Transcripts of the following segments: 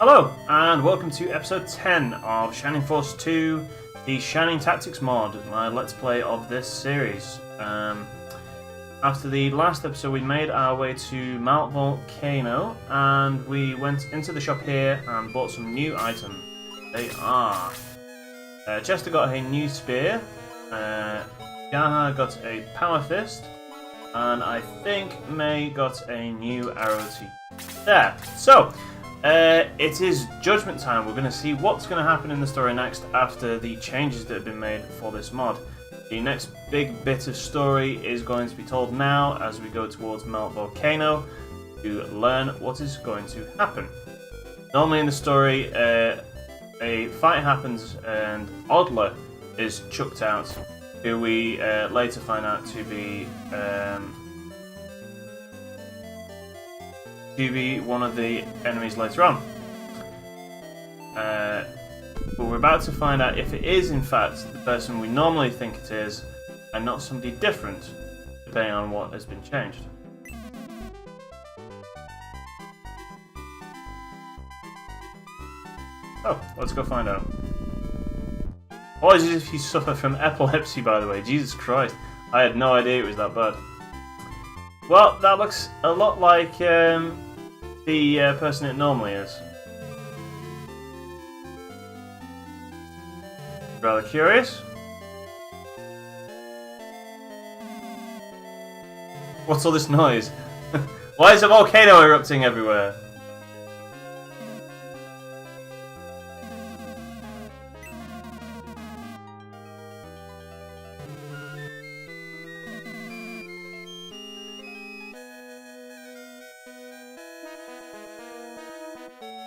Hello, and welcome to episode 10 of Shining Force 2, the Shining Tactics mod, my let's play of this series. After the last episode, we made our way to Mount Volcano, and we went into the shop here and bought some new items. They are... Chester got a new spear, Gaha got a power fist, and I think May got a new arrow to there. So, it is judgment time. We're going to see what's going to happen in the story next after the changes that have been made for this mod. The next big bit of story is going to be told now as we go towards Mount Volcano to learn what is going to happen. Normally in the story, a fight happens and Odler is chucked out, who we later find out to be one of the enemies later on. But we're about to find out if it is in fact the person we normally think it is and not somebody different, depending on what has been changed. Oh, let's go find out. What is it if you suffer from epilepsy, by the way? Jesus Christ, I had no idea it was that bad. Well, that looks a lot like the person it normally is. Rather curious. What's all this noise? Why is a volcano erupting everywhere?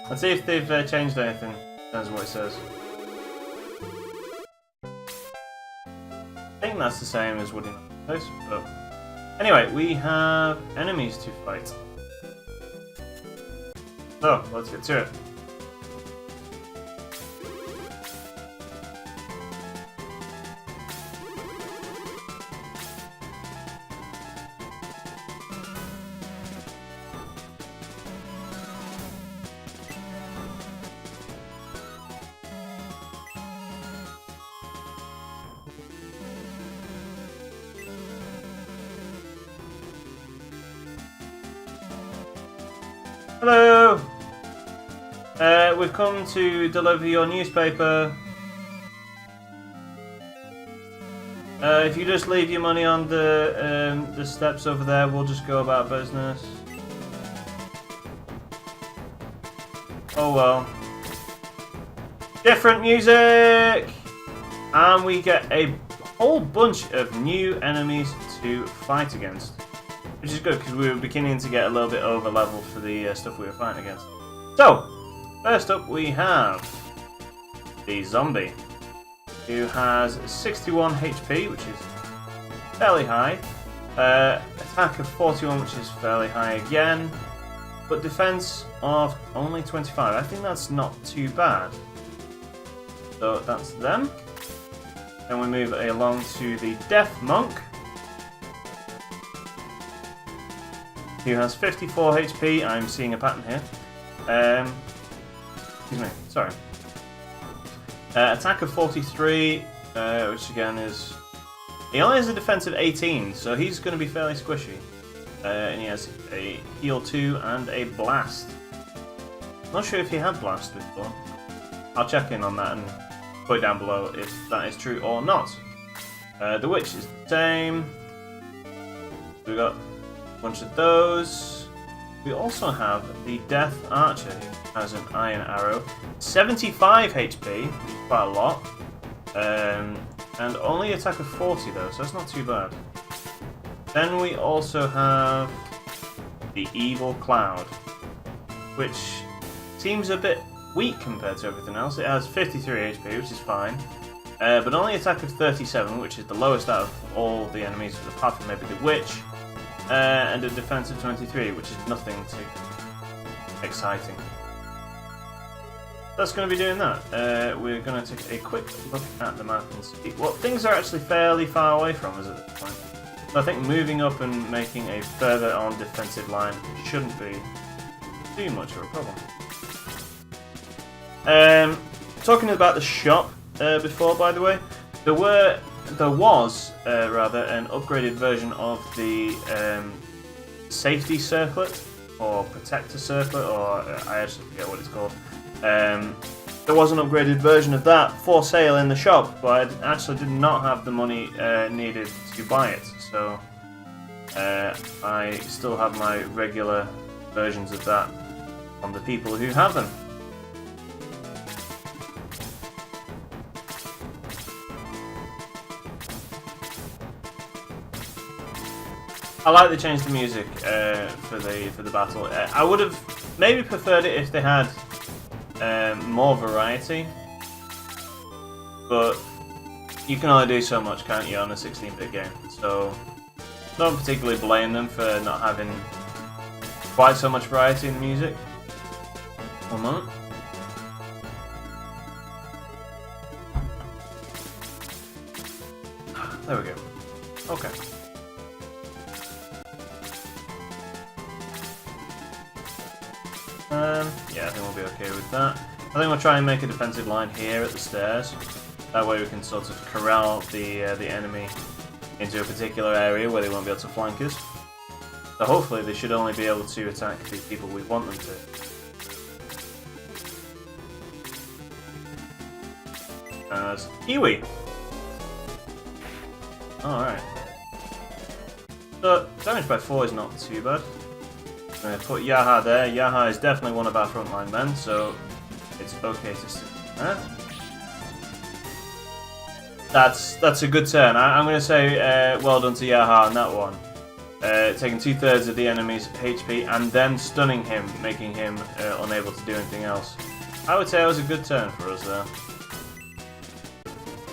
Let's see if they've changed anything in terms of what it says. I think that's the same as Woody Place, but anyway, we have enemies to fight. So, let's get to it. Hello! We've come to deliver your newspaper. If you just leave your money on the steps over there, we'll just go about business. Oh well. Different music! And we get a whole bunch of new enemies to fight against. Which is good, because we were beginning to get a little bit over level for the stuff we were fighting against. So, first up we have the zombie, who has 61 HP, which is fairly high. Attack of 41, which is fairly high again. But defense of only 25. I think that's not too bad. So that's them. Then we move along to the Death Monk, who has 54 HP. I'm seeing a pattern here. Excuse me, sorry. Attack of 43, which again is... He only has a defense of 18, so he's going to be fairly squishy. And he has a heal 2 and a blast. Not sure if he had blast before. I'll check in on that and put it down below if that is true or not. The witch is the same. So we got a bunch of those. We also have the Death Archer, who has an iron arrow. 75 HP, which is quite a lot. And only attack of 40 though, so that's not too bad. Then we also have the Evil Cloud, which seems a bit weak compared to everything else. It has 53 HP, which is fine. But only attack of 37, which is the lowest out of all the enemies, apart from maybe the witch. And a defense of 23, which is nothing too exciting. That's going to be doing that. We're going to take a quick look at the map and see what things are actually fairly far away from us at this point. So I think moving up and making a further on defensive line shouldn't be too much of a problem. Talking about the shop before, by the way, there was rather an upgraded version of the safety circlet or protector circlet, or I actually forget what it's called. There was an upgraded version of that for sale in the shop, but I actually did not have the money needed to buy it, so I still have my regular versions of that from the people who have them. I like they changed the music for the battle. I would have maybe preferred it if they had more variety, but you can only do so much, can't you, on a 16-bit game? So don't particularly blame them for not having quite so much variety in the music. One moment. There we go. Okay. Yeah, I think we'll be okay with that. I think we'll try and make a defensive line here at the stairs. That way we can sort of corral the enemy into a particular area where they won't be able to flank us. So hopefully they should only be able to attack the people we want them to. As Kiwi. Alright. So damage by 4 is not too bad. I'm going to put Yaha there. Yaha is definitely one of our frontline men, so it's okay to sit there. That's a good turn. I'm going to say well done to Yaha on that one. Taking 2/3 of the enemy's HP and then stunning him, making him unable to do anything else. I would say it was a good turn for us there.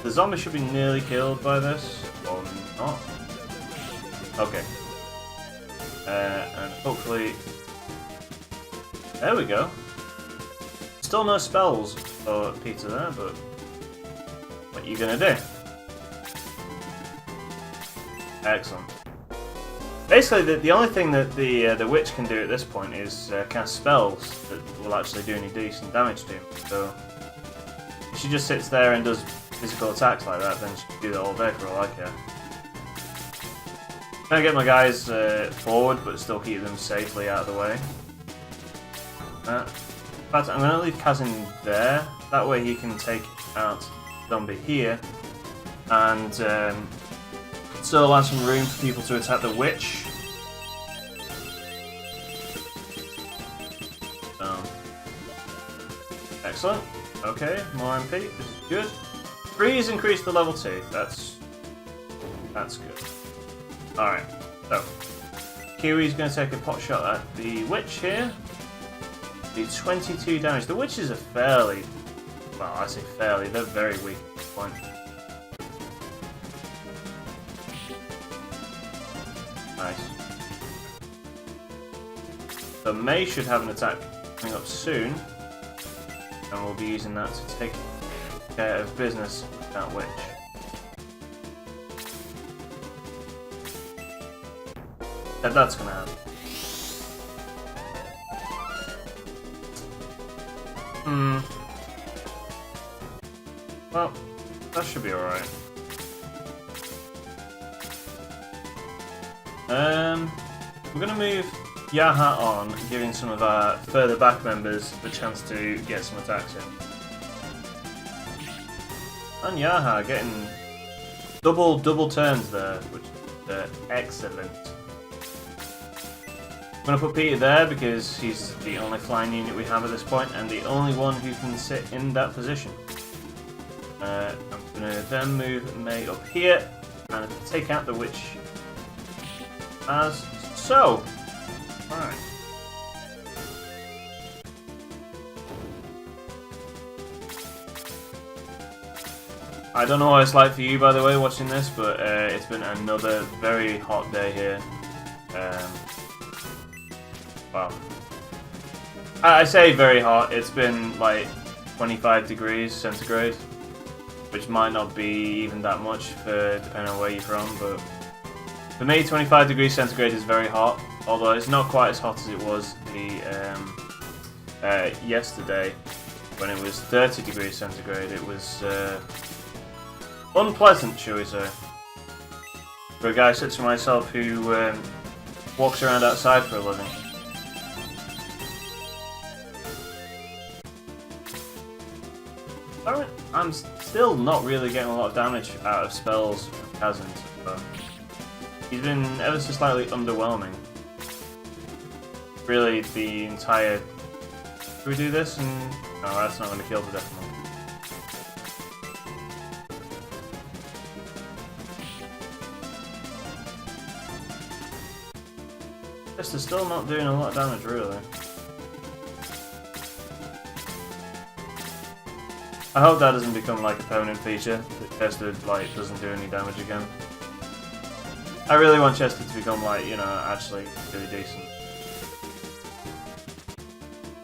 The zombie should be nearly killed by this, or not. Okay. And hopefully... There we go. Still no spells for Peter there, but... What are you gonna do? Excellent. Basically, the only thing that the witch can do at this point is cast spells that will actually do any decent damage to him. So, if she just sits there and does physical attacks like that, then she can do that all day for all I care. Trying to get my guys forward, but still keep them safely out of the way. In fact, I'm going to leave Kazin there. That way he can take out Zombie here. And still allow some room for people to attack the witch. Excellent. Okay, more MP. This is good. Freeze increased to level 2. That's good. Alright, so Kiwi's going to take a pot shot at the witch here. Do 22 damage. The witches are fairly, well, I say fairly, they're very weak at this point. Nice. So May should have an attack coming up soon, and we'll be using that to take care of business with that witch. That's gonna happen. Well, that should be alright. We're gonna move Yaha on, giving some of our further back members the chance to get some attacks in. And Yaha getting double turns there, which is excellent. I'm going to put Peter there because he's the only flying unit we have at this point and the only one who can sit in that position. I'm going to then move May up here and take out the witch as so. Alright. I don't know what it's like for you, by the way, watching this, but it's been another very hot day here. Wow. I say very hot, it's been like 25 degrees centigrade, which might not be even that much for depending on where you're from, but for me 25 degrees centigrade is very hot, although it's not quite as hot as it was the yesterday. when it was 30 degrees centigrade. It was unpleasant, shall we say, for a guy such as myself who walks around outside for a living. I'm still not really getting a lot of damage out of spells from Kazan. So he's been ever so slightly underwhelming. Really, the entire... Should we do this? And no, that's not going to kill the Death Monk. This is still not doing a lot of damage, really. I hope that doesn't become like a permanent feature, that Chester like doesn't do any damage again. I really want Chester to become like, you know, actually really decent.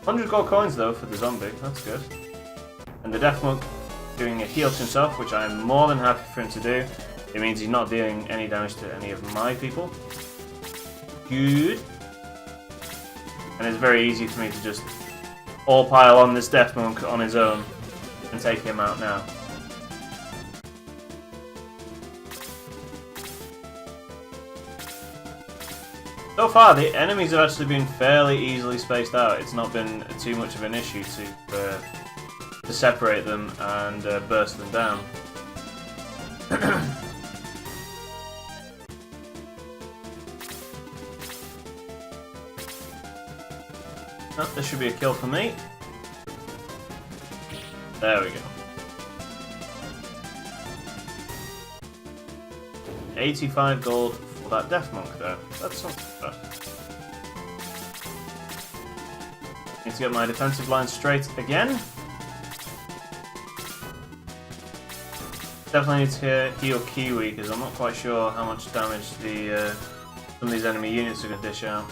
100 gold coins though for the zombie, that's good. And the Death Monk doing a heal to himself, which I'm more than happy for him to do. It means he's not dealing any damage to any of my people. Good. And it's very easy for me to just all pile on this Death Monk on his own and take him out now. So far, the enemies have actually been fairly easily spaced out. It's not been too much of an issue to separate them and burst them down. Oh, this should be a kill for me. There we go. 85 gold for that Death Monk there. That's not bad. Need to get my defensive line straight again. Definitely need to heal Kiwi because I'm not quite sure how much damage some of these enemy units are going to dish out.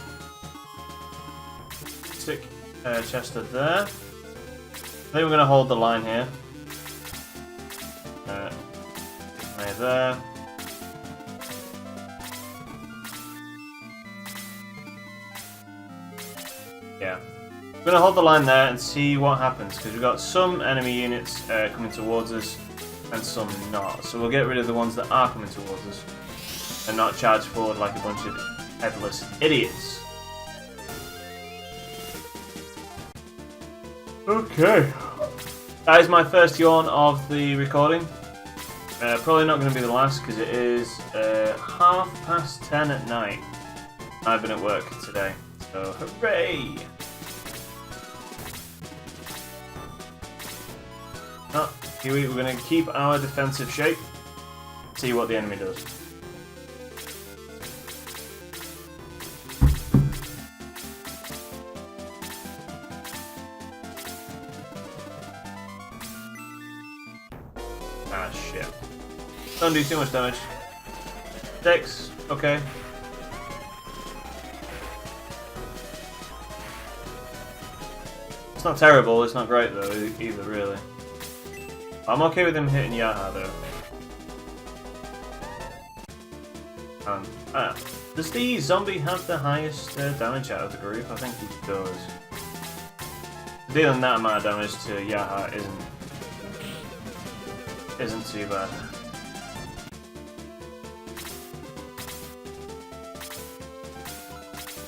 Stick Chester there. I think we're going to hold the line here. There. Yeah. We're going to hold the line there and see what happens, because we've got some enemy units coming towards us and some not. So we'll get rid of the ones that are coming towards us and not charge forward like a bunch of headless idiots. Okay. That is my first yawn of the recording. Probably not going to be the last because it is 10:30 at night. I've been at work today, so hooray! Oh, Kiwi, we're going to keep our defensive shape. See what the enemy does. Ah, shit. Don't do too much damage. 6, okay. It's not terrible, it's not great though, either, really. I'm okay with him hitting Yaha though. Does the zombie have the highest damage out of the group? I think he does. Dealing that amount of damage to Yaha isn't too bad.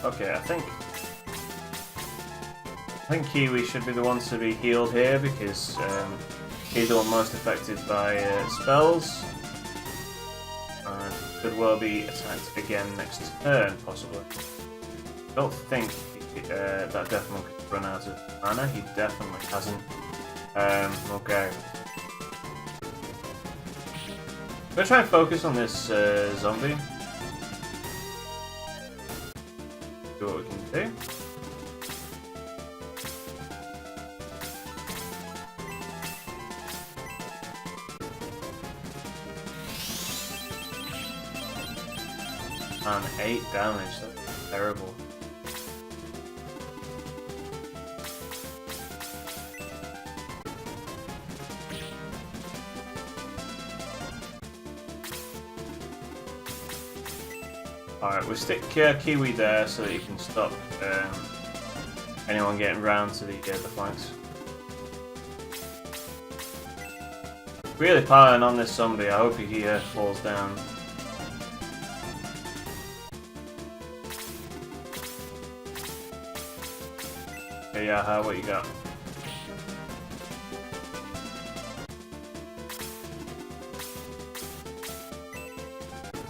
Okay, I think Kiwi should be the one to be healed here because he's the one most affected by spells. And could well be attacked again next turn, possibly. I don't think that Death Monk could run out of mana. He definitely hasn't. Okay. I'm gonna try and focus on this zombie. See what we can do. And 8 damage, that's terrible. Alright, we'll stick Kiwi there so that you can stop anyone getting round to the flanks. Really piling on this zombie. I hope he falls down. Okay, yeah, what you got?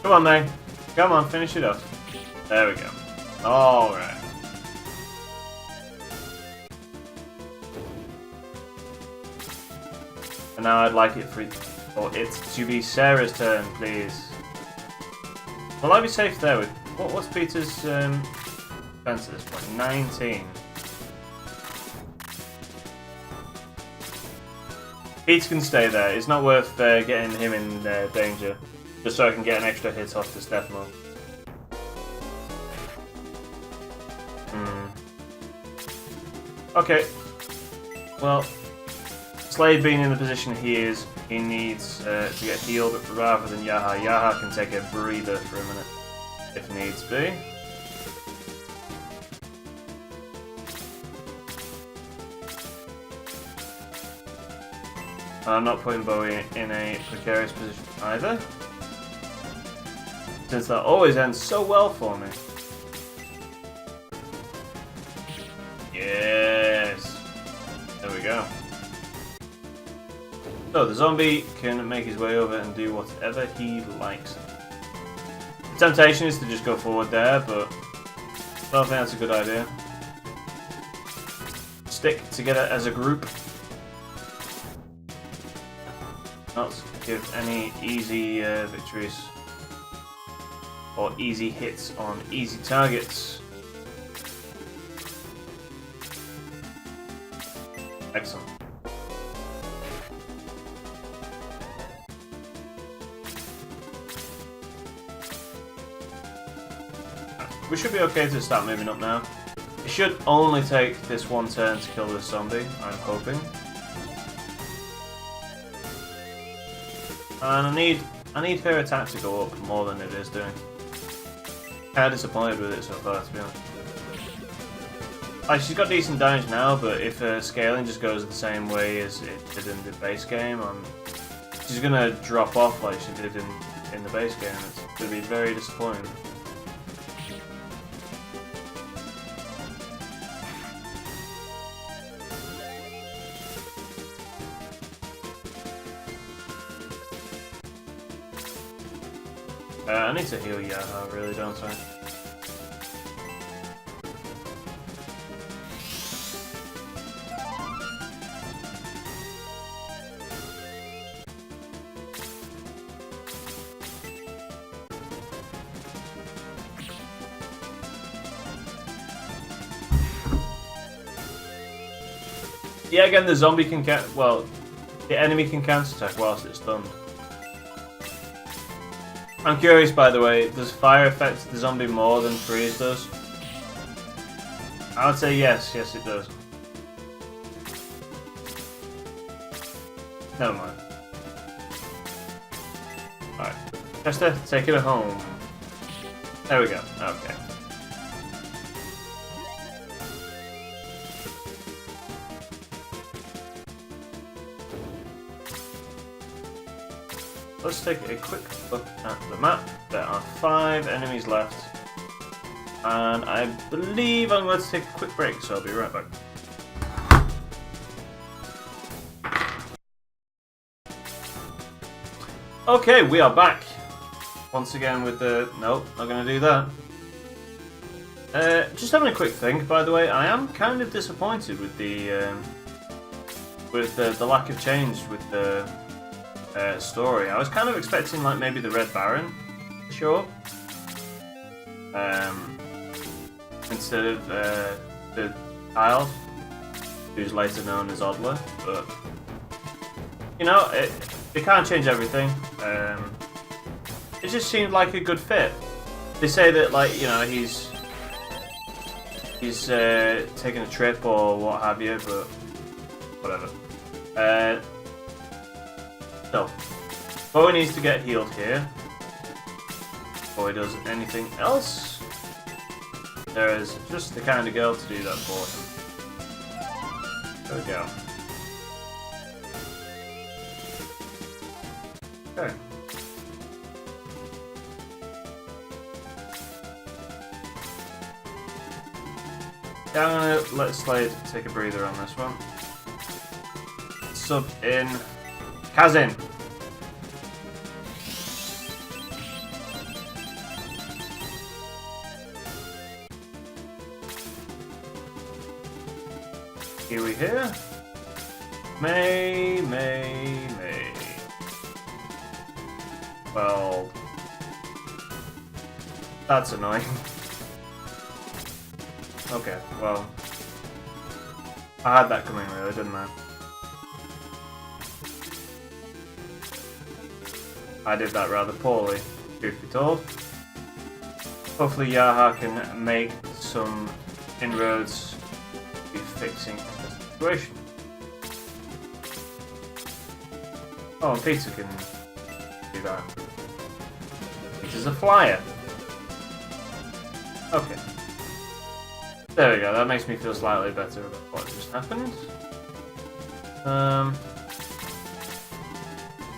Come on, man. Come on, finish it up. There we go. Alright. And now I'd like it for it to be Sarah's turn, please. Will I be safe there with... What's Peter's defense at this point? 19. Peter can stay there. It's not worth getting him in danger. Just so I can get an extra hit off the Stefano. Okay. Well, Slade being in the position he is, he needs to get healed rather than Yaha. Yaha can take a breather for a minute, if needs be. And I'm not putting Bowie in a precarious position either, since that always ends so well for me. Yes! There we go. So the zombie can make his way over and do whatever he likes. The temptation is to just go forward there, but I don't think that's a good idea. Stick together as a group. Not give any easy victories or easy hits on easy targets. Excellent. We should be okay to start moving up now. It should only take this one turn to kill this zombie, I'm hoping. And I need her attack to go up more than it is doing. Kinda disappointed with it so far, to be honest. Like, she's got decent damage now, but if her scaling just goes the same way as it did in the base game, she's gonna drop off like she did in the base game. It's gonna be very disappointing. I need to heal Yaha, really, don't I? Yeah, again, the zombie can the enemy can counter-attack whilst it's stunned. I'm curious, by the way, does fire affect the zombie more than freeze does? I would say yes, yes it does. Never mind. Alright, Chester, take it home. There we go, okay. Let's take a quick look at the map. There are 5 enemies left. And I believe I'm going to take a quick break, so I'll be right back. Okay, we are back. Once again with the... Nope, not going to do that. Just having a quick think, by the way, I am kind of disappointed with the lack of change with the... story. I was kind of expecting like maybe the Red Baron to show up instead of the child who's later known as Odler, but you know, they can't change everything. It just seemed like a good fit. They say that, like, you know, he's taking a trip or what have you, but whatever. So, Bowie needs to get healed here. Before he does anything else, there is just the kind of girl to do that for him. There we go. Okay. Yeah, I'm gonna let Slade take a breather on this one. Sub in Kazin. Kiwi here. May. Well, that's annoying. Okay, well, I had that coming really, didn't I? I did that rather poorly, truth be told. Hopefully Yaha can make some inroads to fixing the situation. Oh, and Pizza can do that. Pizza's a flyer. Okay. There we go, that makes me feel slightly better about what just happened.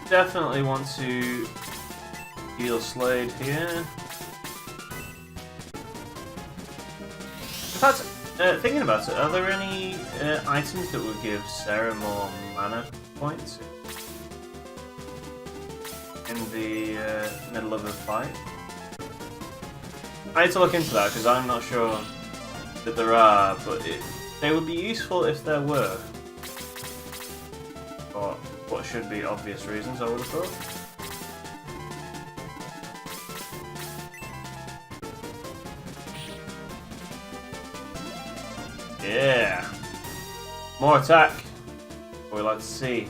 Definitely want to heal Slade here. In fact, thinking about it, are there any items that would give Sarah more mana points in the middle of a fight? I need to look into that because I'm not sure that there are, but they would be useful if there were. For what should be obvious reasons, I would have thought. Yeah! More attack! What we like to see.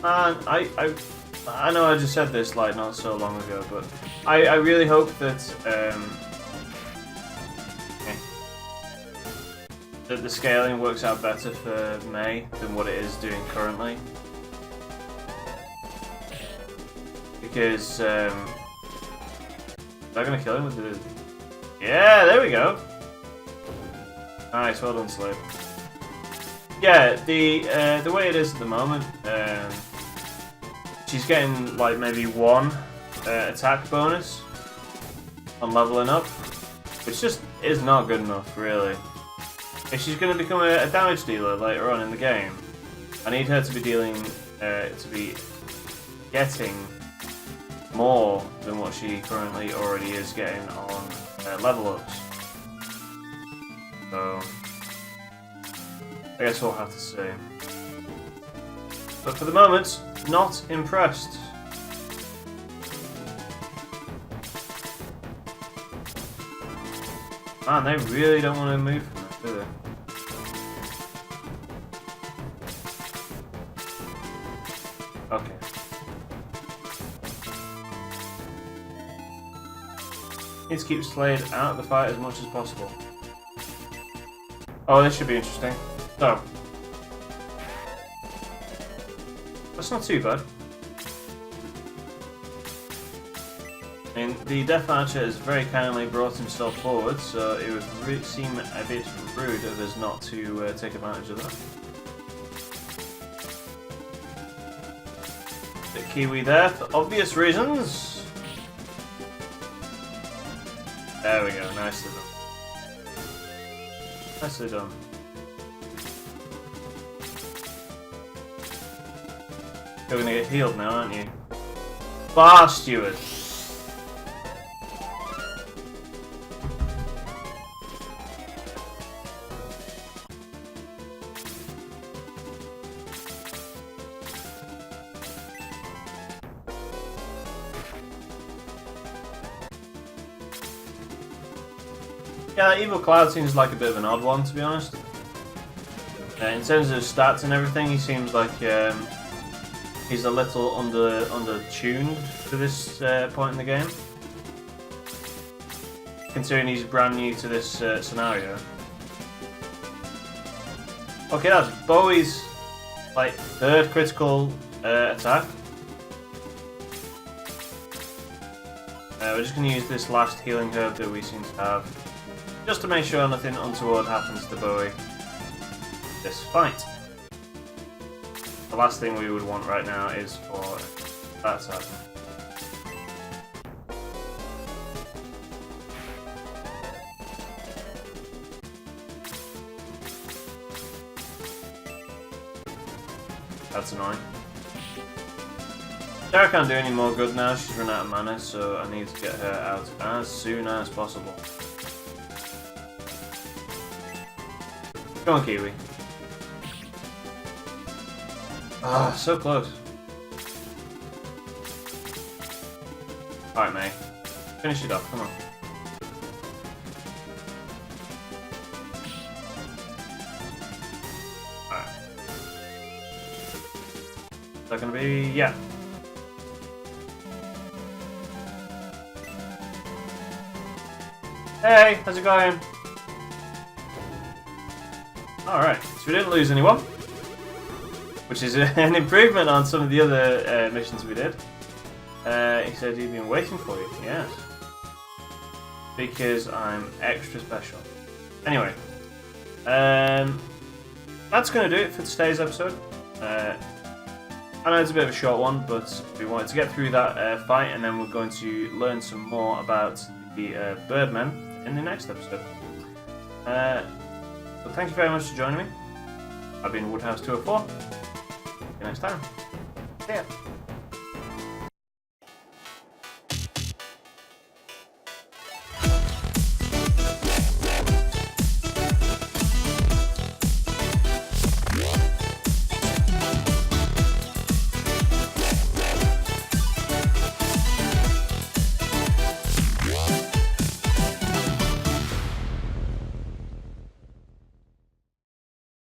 And I know I just said this like not so long ago, but I really hope that that the scaling works out better for May than what it is doing currently. Because they're gonna kill him with the... Yeah, there we go. Nice, well done, Slade. Yeah, the way it is at the moment, she's getting like maybe one attack bonus on leveling up, which just is not good enough, really. If she's going to become a damage dealer later on in the game, I need her to be getting more than what she currently already is getting on level ups. So I guess we'll have to see. But for the moment, not impressed. Man, they really don't want to move from it, do they? Okay. Need to keep Slade out of the fight as much as possible. Oh, this should be interesting. So, that's not too bad. I mean, the Death Archer has very kindly brought himself forward, so it would seem a bit rude of us not to take advantage of that. The Kiwi there for obvious reasons. There we go, nicely done. Nicely done. You're gonna get healed now, aren't you? Bar Steward! Yeah, that Evil Cloud seems like a bit of an odd one, to be honest. In terms of stats and everything, he seems like he's a little under-tuned for this point in the game. Considering he's brand new to this scenario. Okay, that's Bowie's like third critical attack. We're just going to use this last healing herb that we seem to have, just to make sure nothing untoward happens to Bowie this fight. The last thing we would want right now is for that to happen. That's annoying. Sarah can't do any more good now, she's run out of mana, so I need to get her out as soon as possible. Come on, Kiwi. Ah, so close. Alright, May. Finish it off, come on. Alright. Is that gonna be... yeah. Hey, how's it going? Alright, so we didn't lose anyone, which is an improvement on some of the other missions we did. He said he'd been waiting for you, yes. Because I'm extra special. Anyway, that's going to do it for today's episode. I know it's a bit of a short one, but we wanted to get through that fight, and then we're going to learn some more about the Birdmen in the next episode. So thank you very much for joining me. I've been Woodhouse204. See you next time. See ya.